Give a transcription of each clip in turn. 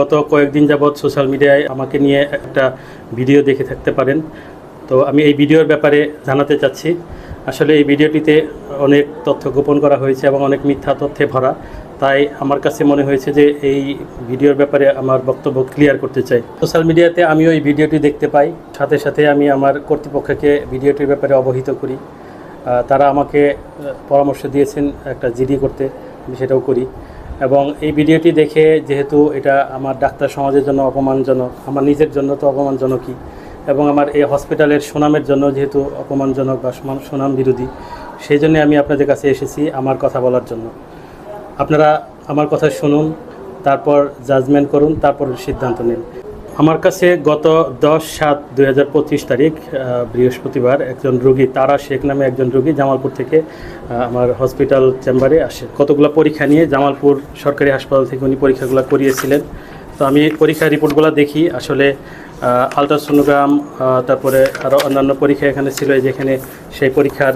গত কয়েকদিন যাবৎ সোশ্যাল মিডিয়ায় আমাকে নিয়ে একটা ভিডিও দেখে থাকতে পারেন। তো আমি এই ভিডিওর ব্যাপারে জানাতে চাচ্ছি। আসলে এই ভিডিওটিতে অনেক তথ্য গোপন করা হয়েছে এবং অনেক মিথ্যা তথ্যে ভরা। তাই আমার কাছে মনে হয়েছে যে এই ভিডিওর ব্যাপারে আমার বক্তব্য ক্লিয়ার করতে চাই। সোশ্যাল মিডিয়াতে আমিও এই ভিডিওটি দেখতে পাই, সাথে সাথে আমি আমার কর্তৃপক্ষকে ভিডিওটির ব্যাপারে অবহিত করি। তারা আমাকে পরামর্শ দিয়েছেন একটা জিডি করতে, আমি সেটাও করি। এবং এই ভিডিওটি দেখে যেহেতু এটা আমার ডাক্তার সমাজের জন্য অপমানজনক, আমার নিজের জন্য তো অপমানজনকই, এবং আমার এই হসপিটালের সুনামের জন্য যেহেতু অপমানজনক বা সুনাম বিরোধী, সেই জন্য আমি আপনাদের কাছে এসেছি আমার কথা বলার জন্য। আপনারা আমার কথা শুনুন, তারপর জাজমেন্ট করুন, তারপর সিদ্ধান্ত নিন। আমার কাছে গত 10/7/2025 তারিখ বৃহস্পতিবার একজন রোগী, তারা শেখ নামে একজন রোগী জামালপুর থেকে আমার হসপিটাল চেম্বারে আসে। কতগুলো পরীক্ষা নিয়ে জামালপুর সরকারি হাসপাতাল থেকে উনি পরীক্ষাগুলো করিয়েছিলেন। তো আমি পরীক্ষার রিপোর্টগুলো দেখি, আসলে আলট্রাসোনোগ্রাম, তারপরে আরও অন্যান্য পরীক্ষা এখানে ছিল, যেখানে সেই পরীক্ষার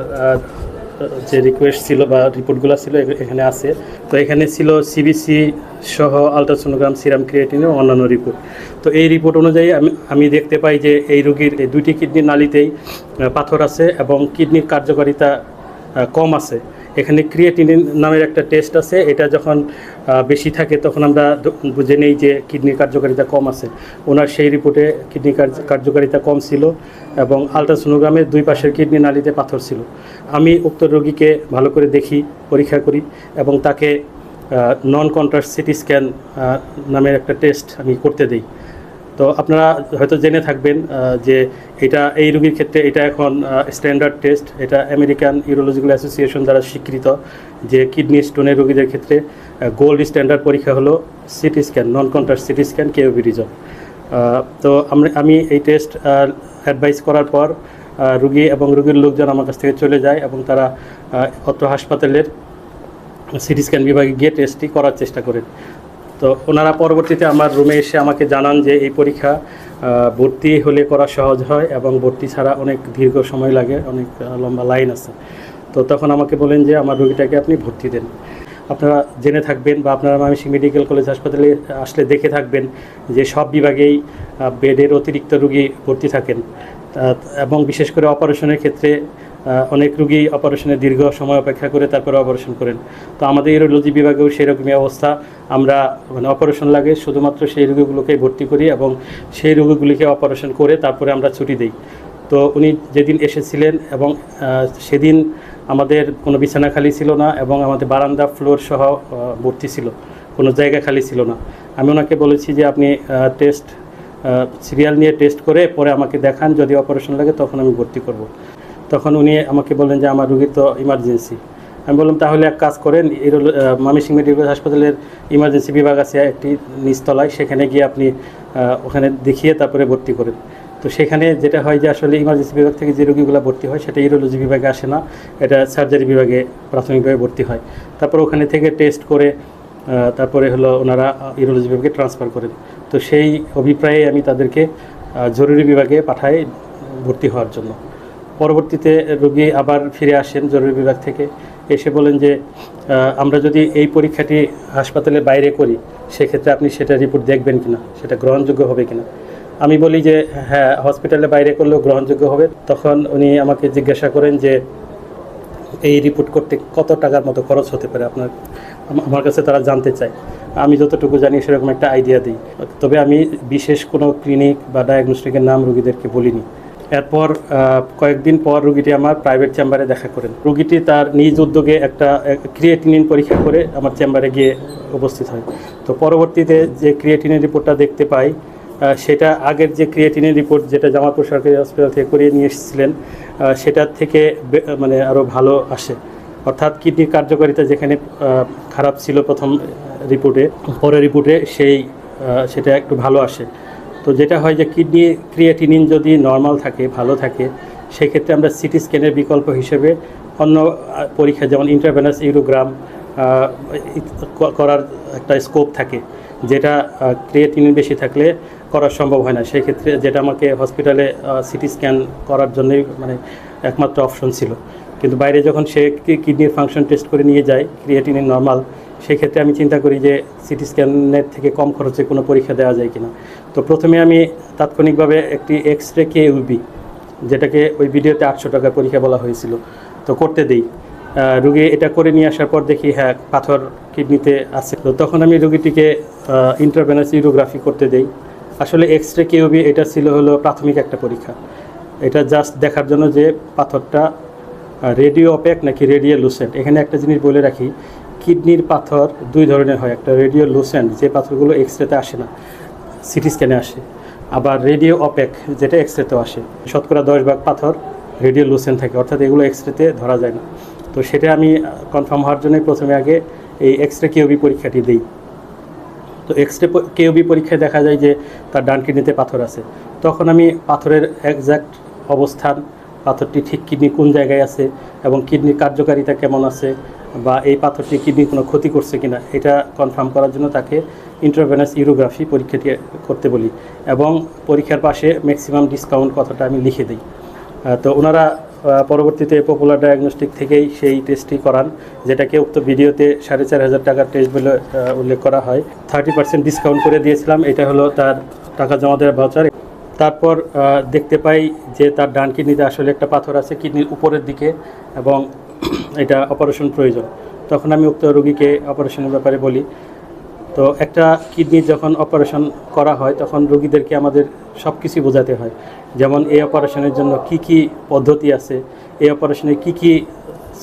যে রিকোয়েস্ট ছিল বা রিপোর্টগুলো ছিল এখানে আছে। তো এখানে ছিল সিবিসি সহ আলট্রাসোনোগ্রাম, সিরাম ক্রিয়েটিন ও অন্যান্য রিপোর্ট। তো এই রিপোর্ট অনুযায়ী আমি দেখতে পাই যে এই রোগীর দুইটি কিডনির নালিতেই পাথর আছে এবং কিডনির কার্যকারিতা কম আছে। এখানে ক্রিয়েটিনিন নামের একটা টেস্ট আছে, এটা যখন বেশি থাকে তখন আমরা বুঝে নেই যে কিডনির কার্যকারিতা কম আছে। ওনার সেই রিপোর্টে কিডনির কার্যকারিতা কম ছিল এবং আলট্রাসোনোগ্রামের দুই পাশের কিডনি নালিতে পাথর ছিল। আমি উক্ত রোগীকে ভালো করে দেখি, পরীক্ষা করি এবং তাকে নন কন্ট্রাস্ট সিটি স্ক্যান নামের একটা টেস্ট আমি করতে দিই। তো আপনারা হয়তো জেনে থাকবেন যে এই রোগীর ক্ষেত্রে এটা এখন স্ট্যান্ডার্ড টেস্ট। এটা আমেরিকান ইউরোলজিক্যাল অ্যাসোসিয়েশন দ্বারা স্বীকৃত যে কিডনি স্টোনের রোগীদের ক্ষেত্রে গোল্ড স্ট্যান্ডার্ড পরীক্ষা হলো CT scan, non contrast CT scan, কেওবি রিজন। তো আমি এই টেস্ট অ্যাডভাইস করার পর রোগী এবং রোগীর লোকজন আমার কাছ থেকে চলে যায় এবং তারা অত্র হাসপাতালের সিটি স্ক্যান বিভাগে গিয়ে টেস্টটি করার চেষ্টা করেন। তো ওনারা পরবর্তীতে আমার রুমে এসে আমাকে জানান যে এই পরীক্ষা ভর্তি হলে করা সহজ হয় এবং ভর্তি ছাড়া অনেক দীর্ঘ সময় লাগে, অনেক লম্বা লাইন আছে। তো তখন আমাকে বলেন যে আমার রোগীটাকে আপনি ভর্তি দেন। আপনারা জেনে থাকবেন বা আপনারা ময়মনসিংহ মেডিকেল কলেজ হাসপাতালে আসলে দেখে থাকবেন যে সব বিভাগেই বেডের অতিরিক্ত রোগী ভর্তি থাকেন এবং বিশেষ করে অপারেশনের ক্ষেত্রে অনেক রোগী অপারেশনের দীর্ঘ সময় অপেক্ষা করে তারপরে অপারেশন করেন। তো আমাদের ইউরোলজি বিভাগেও সেরকমই অবস্থা। আমরা অপারেশন লাগে শুধুমাত্র সেই রোগীগুলোকেই ভর্তি করি এবং সেই রোগীগুলিকে অপারেশন করে তারপরে আমরা ছুটি দিই। তো উনি যেদিন এসেছিলেন এবং সেদিন আমাদের কোনো বিছানা খালি ছিল না এবং আমাদের বারান্দা ফ্লোর সহ ভর্তি ছিল, কোনো জায়গা খালি ছিল না। আমি ওনাকে বলেছি যে আপনি টেস্ট সিরিয়াল নিয়ে টেস্ট করে পরে আমাকে দেখান, যদি অপারেশন লাগে তখন আমি ভর্তি করব। তখন উনি আমাকে বললেন যে আমার রোগীর তো ইমার্জেন্সি। আমি বললাম তাহলে এক কাজ করেন, ময়মনসিংহ মেডিকেল হাসপাতালের ইমার্জেন্সি বিভাগ আছে একটি নিচতলায়, সেখানে গিয়ে আপনি ওখানে দেখিয়ে তারপরে ভর্তি করেন। তো সেখানে যেটা হয় যে আসলে ইমার্জেন্সি বিভাগ থেকে যে রোগীগুলো ভর্তি হয় সেটা ইউরোলজি বিভাগে আসে না, এটা সার্জারি বিভাগে প্রাথমিকভাবে ভর্তি হয়। তারপর ওখানে থেকে টেস্ট করে তারপরে ওনারা ইউরোলজি বিভাগে ট্রান্সফার করেন। তো সেই অভিপ্রায়ে আমি তাদেরকে জরুরি বিভাগে পাঠাই ভর্তি হওয়ার জন্য। পরবর্তীতে রোগী আবার ফিরে আসেন জরুরি বিভাগ থেকে, এসে বলেন যে আমরা যদি এই পরীক্ষাটি হাসপাতালের বাইরে করি সেক্ষেত্রে আপনি সেটা রিপোর্ট দেখবেন কিনা, সেটা গ্রহণযোগ্য হবে কিনা। আমি বলি যে হ্যাঁ, হসপিটালে বাইরে করলেও গ্রহণযোগ্য হবে। তখন উনি আমাকে জিজ্ঞাসা করেন যে এই রিপোর্ট করতে কত টাকার মতো খরচ হতে পারে আমার কাছে তারা জানতে চায়। আমি যতটুকু জানি সেরকম একটা আইডিয়া দিই, তবে আমি বিশেষ কোনো ক্লিনিক বা ডায়াগনস্টিকের নাম রোগীদেরকে বলিনি। এরপর কয়েকদিন পর রোগীটি আমার প্রাইভেট চেম্বারে দেখা করেন। রোগীটি তার নিজ উদ্যোগে একটা ক্রিয়েটিনিন পরীক্ষা করে আমার চেম্বারে গিয়ে উপস্থিত হয়। তো পরবর্তীতে যে ক্রিয়েটিনিন রিপোর্টটা দেখতে পাই সেটা আগের যে ক্রিয়েটিনিন রিপোর্ট যেটা জামালপুর সরকারি হসপিটাল থেকে করিয়ে নিয়ে এসেছিলেন সেটার থেকে আরও ভালো আসে। অর্থাৎ কিডনির কার্যকারিতা যেখানে খারাপ ছিল প্রথম রিপোর্টে, পরের রিপোর্টে সেটা একটু ভালো আসে। তো যেটা হয় যে কিডনি ক্রিয়েটিনিন যদি নর্মাল থাকে, ভালো থাকে, সেক্ষেত্রে আমরা সিটি স্ক্যানের বিকল্প হিসেবে অন্য পরীক্ষা যেমন ইন্ট্রাভেনাস ইউরোগ্রাম করার একটা স্কোপ থাকে, যেটা ক্রিয়েটিনিন বেশি থাকলে করা সম্ভব হয় না। সেই ক্ষেত্রে যেটা আমাকে হসপিটালে সিটি স্ক্যান করার জন্যই একমাত্র অপশন ছিল। কিন্তু বাইরে যখন সে কিডনির ফাংশন টেস্ট করে নিয়ে যায়, ক্রিয়েটিনিন নর্মাল, সেক্ষেত্রে আমি চিন্তা করি যে সিটি স্ক্যানের থেকে কম খরচে কোনো পরীক্ষা দেওয়া যায় কিনা। তো প্রথমে আমি তাৎক্ষণিকভাবে একটি এক্স রে কেইউবি, যেটাকে ওই ভিডিওতে 800 টাকার পরীক্ষা বলা হয়েছিল, তো করতে দিই। রুগী এটা করে নিয়ে আসার পর দেখি হ্যাঁ পাথর কিডনিতে আছে। তো তখন আমি রুগীটিকে ইন্ট্রাভেনাস ইউরোগ্রাফি করতে দেই। আসলে এক্স রে কেইউবি এটা ছিল হলো প্রাথমিক একটা পরীক্ষা, এটা জাস্ট দেখার জন্য যে পাথরটা রেডিও অপেক নাকি রেডিও লুসেন্ট। এখানে একটা জিনিস বলে রাখি, কিডনির পাথর দুই ধরনের হয়, একটা রেডিও লুসেন্ট যে পাথরগুলো এক্স রেতে আসে না, সিটি স্ক্যানে আসে, আবার রেডিও অপেক যেটা এক্স রেতেও আসে। শতকরা 10 ভাগ পাথর রেডিও লুসেন্ট থাকে, অর্থাৎ এগুলো এক্স রেতে ধরা যায় না। তো সেটা আমি কনফার্ম হওয়ার জন্যই প্রথমে আগে এই এক্স রে কেইউবি পরীক্ষাটি দিই। তো এক্স রে কেইউবি পরীক্ষায় দেখা যায় যে তার ডান কিডনিতে পাথর আছে। তখন আমি পাথরের একজ্যাক্ট অবস্থান, পাথরটি ঠিক কিডনি কোন জায়গায় আছে এবং কিডনির কার্যকারিতা কেমন আছে, বা এই পাথরটি কিডনির কোনো ক্ষতি করছে কিনা, এটা কনফার্ম করার জন্য তাকে ইন্ট্রাভেনাস ইউরোগ্রাফি পরীক্ষাটি করতে বলি এবং পরীক্ষার পাশে ম্যাক্সিমাম ডিসকাউন্ট কথাটা আমি লিখে দিই। তো ওনারা পরবর্তীতে পপুলার ডায়াগনস্টিক থেকেই সেই টেস্টটি করান, যেটাকে উক্ত ভিডিওতে 4500 টাকার টেস্ট বলে উল্লেখ করা হয়। 30% ডিসকাউন্ট করে দিয়েছিলাম, এটা হলো তার টাকা জমা দেওয়ার ভাউচার। তারপর দেখতে পাই যে তার ডান কিডনিতে আসলে একটা পাথর আছে কিডনির উপরের দিকে এবং এটা অপারেশন প্রয়োজন। তখন আমি উক্ত রোগীকে অপারেশনের ব্যাপারে বলি। তো একটা কিডনি যখন অপারেশন করা হয় তখন রোগীদেরকে আমাদের সব কিছুই বোঝাতে হয়, যেমন এই অপারেশনের জন্য কি কি পদ্ধতি আছে, এই অপারেশনে কি কি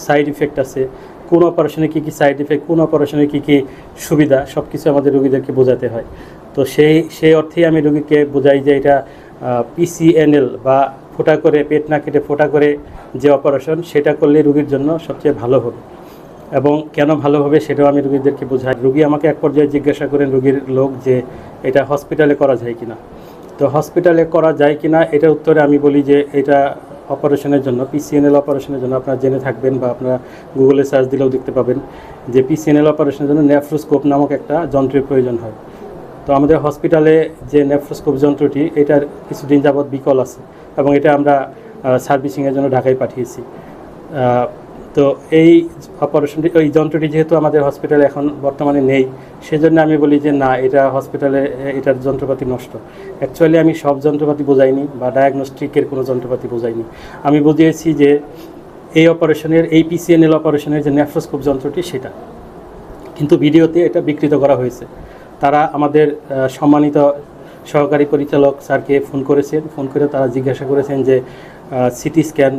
সাইড ইফেক্ট আছে, কোন অপারেশনে কি কি সাইড ইফেক্ট, কোন অপারেশনে কি কি সুবিধা, সব কিছু আমাদের রোগীদেরকে বোঝাতে হয়। তো সেই অর্থেই আমি রোগীকে বোঝাই যে এটা পিসিএনএল বা ফোঁটা করে, পেট না কেটে ফোঁটা করে যে অপারেশন, সেটা করলে রোগীর জন্য সবচেয়ে ভালো হবে। এবং কেন ভালো হবে সেটাও আমি রোগীদেরকে বোঝাই। রোগী আমাকে এক পর্যায়ে জিজ্ঞাসা করেন রোগীর লোক যে এটা হসপিটালে করা যায় কিনা। তো হসপিটালে করা যায় কিনা এটার উত্তরে আমি বলি যে এটা অপারেশনের জন্য, পিসিএনএল অপারেশনের জন্য আপনারা জেনে থাকবেন বা আপনারা গুগলে সার্চ দিলেও দেখতে পাবেন যে পিসিএনএল অপারেশনের জন্য নেফ্রোস্কোপ নামক একটা যন্ত্রের প্রয়োজন হয়। তো আমাদের হসপিটালে যে নেফ্রোস্কোপ যন্ত্রটি, এটার কিছুদিন যাবৎ বিকল আছে এবং এটা আমরা সার্ভিসিংয়ের জন্য ঢাকায় পাঠিয়েছি। তো এই অপারেশনটি, এই যন্ত্রটি যেহেতু আমাদের হসপিটালে এখন বর্তমানে নেই, সেজন্য আমি বলি যে না, এটা হসপিটালে এটার যন্ত্রপাতি নষ্ট। অ্যাকচুয়ালি আমি সব যন্ত্রপাতি বোঝাইনি বা ডায়াগনস্টিকের কোনো যন্ত্রপাতি বোঝাইনি, আমি বুঝিয়েছি যে এই অপারেশনের, এই পিসিএনএল অপারেশনের যে নেফ্রোস্কোপ যন্ত্রটি সেটা, কিন্তু ভিডিওতে এটা বিকৃত করা হয়েছে। তারা আমাদের সম্মানিত সহকারী পরিচালক স্যারকে ফোন করেছেন, ফোন করে তারা জিজ্ঞাসা করেছেন যে সিটি স্ক্যান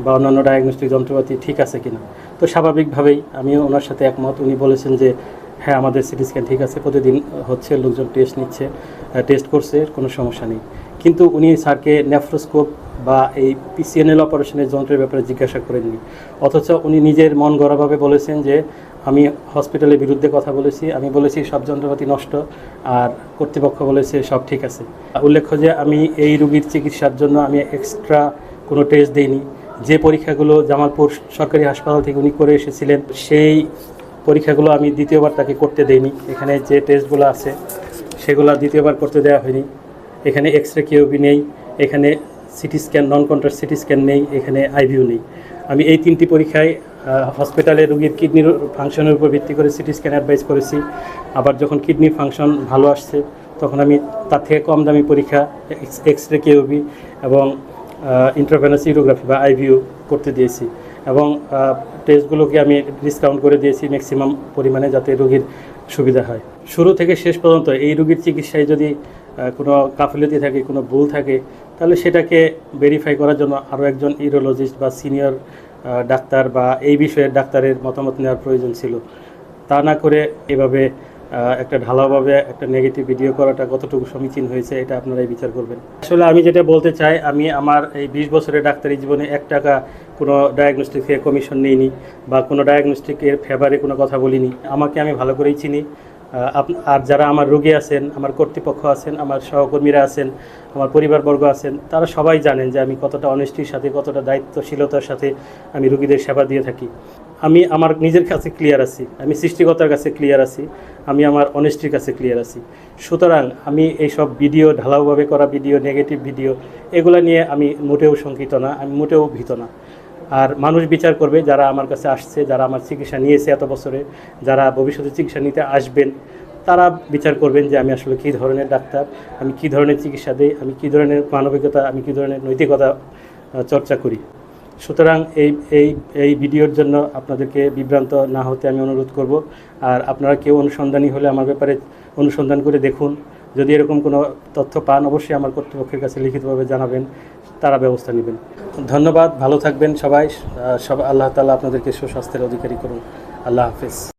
বা অন্যান্য ডায়াগনস্টিক যন্ত্রপাতি ঠিক আছে কিনা। তো স্বাভাবিকভাবেই আমিও ওনার সাথে একমত। উনি বলেছেন যে হ্যাঁ আমাদের সিটি স্ক্যান ঠিক আছে, প্রতিদিন হচ্ছে, লোকজন টেস্ট নিচ্ছে, টেস্ট করছে, কোনো সমস্যা নেই। কিন্তু উনি স্যারকে নেফ্রোস্কোপ বা এই পিসিএনএল অপারেশনের যন্ত্রের ব্যাপারে জিজ্ঞাসা করেননি, অথচ উনি নিজের মন গড়াভাবে বলেছেন যে আমি হসপিটালের বিরুদ্ধে কথা বলেছি, আমি বলেছি সব যন্ত্রপাতি নষ্ট, আর কর্তৃপক্ষ বলেছে সব ঠিক আছে। উল্লেখ্য যে আমি এই রোগীর চিকিৎসার জন্য আমি এক্সট্রা কোনো টেস্ট দিইনি। যে পরীক্ষাগুলো জামালপুর সরকারি হাসপাতাল থেকে উনি করে এসেছিলেন, সেই পরীক্ষাগুলো আমি দ্বিতীয়বার তাকে করতে দেইনি। এখানে যে টেস্টগুলো আছে সেগুলো দ্বিতীয়বার করতে দেওয়া হয়নি। এখানে এক্স রে কেইউবি নেই, এখানে city scan, non contrast CT scan নেই, এখানে আইভিউ নেই। আমি এই 3টি পরীক্ষায় হসপিটালে রোগীর কিডনির ফাংশনের উপর ভিত্তি করে সিটি স্ক্যান অ্যাডভাইস করেছি। আবার যখন কিডনির ফাংশন ভালো আসছে তখন আমি তার থেকে কম দামি পরীক্ষা এক্স রে কেইউবি এবং ইন্ট্রাভেনাস ইউরোগ্রাফি বা আইভিউ করতে দিয়েছি এবং টেস্টগুলোকে আমি ডিসকাউন্ট করে দিয়েছি ম্যাক্সিমাম পরিমাণে, যাতে রোগীর সুবিধা হয়। শুরু থেকে শেষ পর্যন্ত এই রোগীর চিকিৎসায় যদি কোনো গাফিলতি থাকে, কোনো ভুল থাকে, তাহলে সেটাকে ভেরিফাই করার জন্য আরও একজন ইউরোলজিস্ট বা সিনিয়র ডাক্তার বা এই বিষয়ের ডাক্তারের মতামত নেওয়ার প্রয়োজন ছিল। তা না করে এভাবে একটা ঢালাওভাবে একটা নেগেটিভ ভিডিও করাটা কতটুকু সমীচীন হয়েছে এটা আপনারাই বিচার করবেন। আসলে আমি যেটা বলতে চাই, আমি আমার এই 20 বছরের ডাক্তারি জীবনে 1 টাকা কোনো ডায়াগনস্টিক থেকে কমিশন নিইনি বা কোনো ডায়াগনস্টিকের ফেভারে কোনো কথা বলিনি। আমাকে আমি ভালো করেই চিনি। আর যারা আমার রোগী আছেন, আমার কর্তৃপক্ষ আছেন, আমার সহকর্মীরা আছেন, আমার পরিবারবর্গ আছেন, তারা সবাই জানেন যে আমি কতটা অনেস্টির সাথে, কতটা দায়িত্বশীলতার সাথে আমি রোগীদের সেবা দিয়ে থাকি। আমি আমার নিজের কাছে ক্লিয়ার আছি, আমি সৃষ্টিকর্তার কাছে ক্লিয়ার আছি, আমি আমার অনেস্টির কাছে ক্লিয়ার আছি। সুতরাং আমি এইসব ভিডিও, ঢালাওভাবে করা ভিডিও, নেগেটিভ ভিডিও, এগুলো নিয়ে আমি মোটেও শঙ্কিত না, আমি মোটেও ভীত না। আর মানুষ বিচার করবে, যারা আমার কাছে আসছে, যারা আমার চিকিৎসা নিয়েছে এত বছরে, যারা ভবিষ্যতে চিকিৎসা নিতে আসবেন, তারা বিচার করবেন যে আমি আসলে কী ধরনের ডাক্তার, আমি কী ধরনের চিকিৎসা দিই, আমি কী ধরনের মানবিকতা, আমি কী ধরনের নৈতিকতা চর্চা করি। সুতরাং এই এই ভিডিওর জন্য আপনাদেরকে বিভ্রান্ত না হতে আমি অনুরোধ করব। আর আপনারা কেউ অনুসন্ধানী হলে আমার ব্যাপারে অনুসন্ধান করে দেখুন। যদি এরকম কোনো তথ্য পান, অবশ্যই আমার কর্তৃপক্ষের কাছে লিখিতভাবে জানাবেন, তারা ব্যবস্থা নেবেন। ধন্যবাদ, ভালো থাকবেন সবাই। আল্লাহ তাআলা আপনাদেরকে সুস্বাস্থ্যের অধিকারী করুন। আল্লাহ হাফেজ।